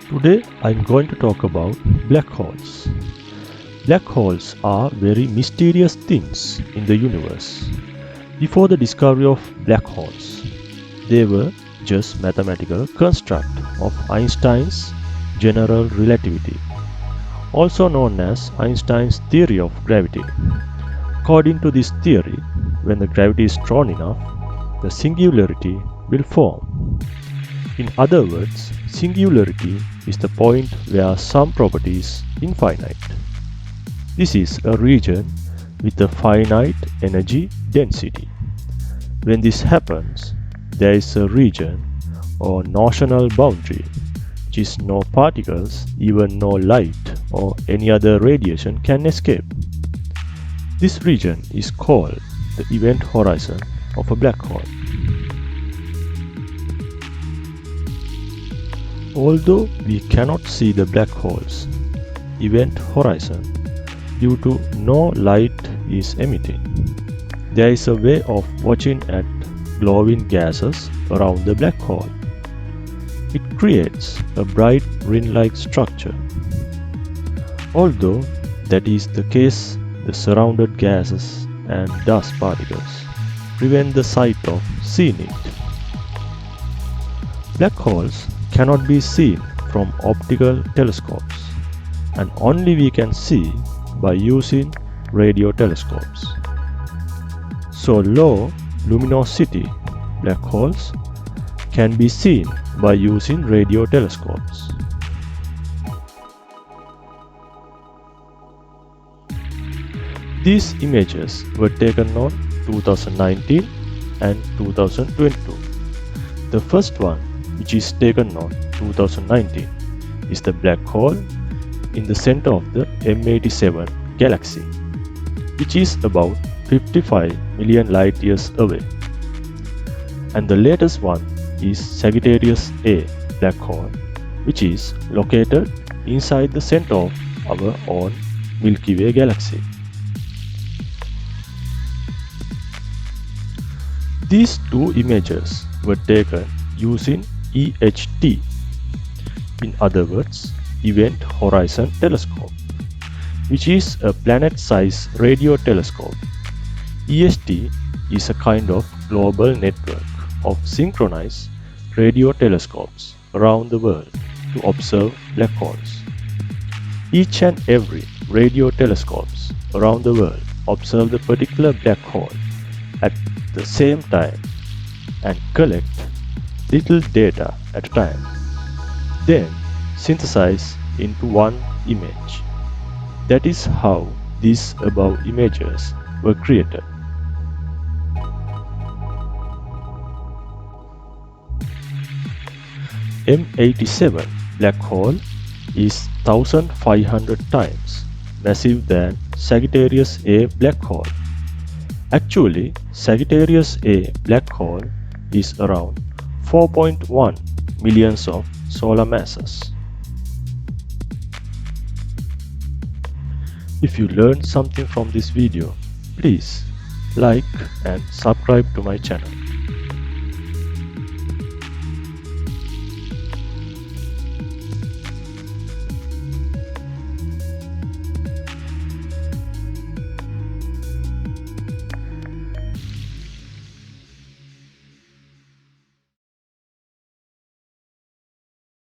Today I'm going to talk about black holes. Black holes are very mysterious things in the universe. Before the discovery of black holes, they were just mathematical construct of Einstein's general relativity, also known as Einstein's theory of gravity. According to this theory, when the gravity is strong enough, the singularity will form. In other words, singularity is the point where some property is infinite. This is a region with a finite energy density. When this happens, there is a region or notional boundary, which is no particles, even no light or any other radiation can escape. This region is called the event horizon of a black hole. Although we cannot see the black hole's event horizon due to no light is emitting, there is a way of watching at glowing gases around the black hole. It creates a bright ring-like structure. Although that is the case, the surrounded gases and dust particles prevent the sight of seeing it. Black holes cannot be seen from optical telescopes, and only we can see by using radio telescopes. So low luminosity black holes can be seen by using radio telescopes. These images were taken on 2019 and 2022. The first one, which is taken on 2019, is the black hole in the center of the M87 galaxy, which is about 55 million light years away. And the latest one is Sagittarius A black hole, which is located inside the center of our own Milky Way galaxy. These two images were taken using EHT, in other words, Event Horizon Telescope, which is a planet-sized radio telescope. EHT is a kind of global network of synchronized radio telescopes around the world to observe black holes. Each and every radio telescopes around the world observe the particular black hole at the same time and collect little data at a time, then synthesize into one image. That is how these above images were created. M87 black hole is 1500 times massive than Sagittarius A black hole. Actually, Sagittarius A black hole is around 4.1 millions of solar masses. If you learned something from this video, please like and subscribe to my channel.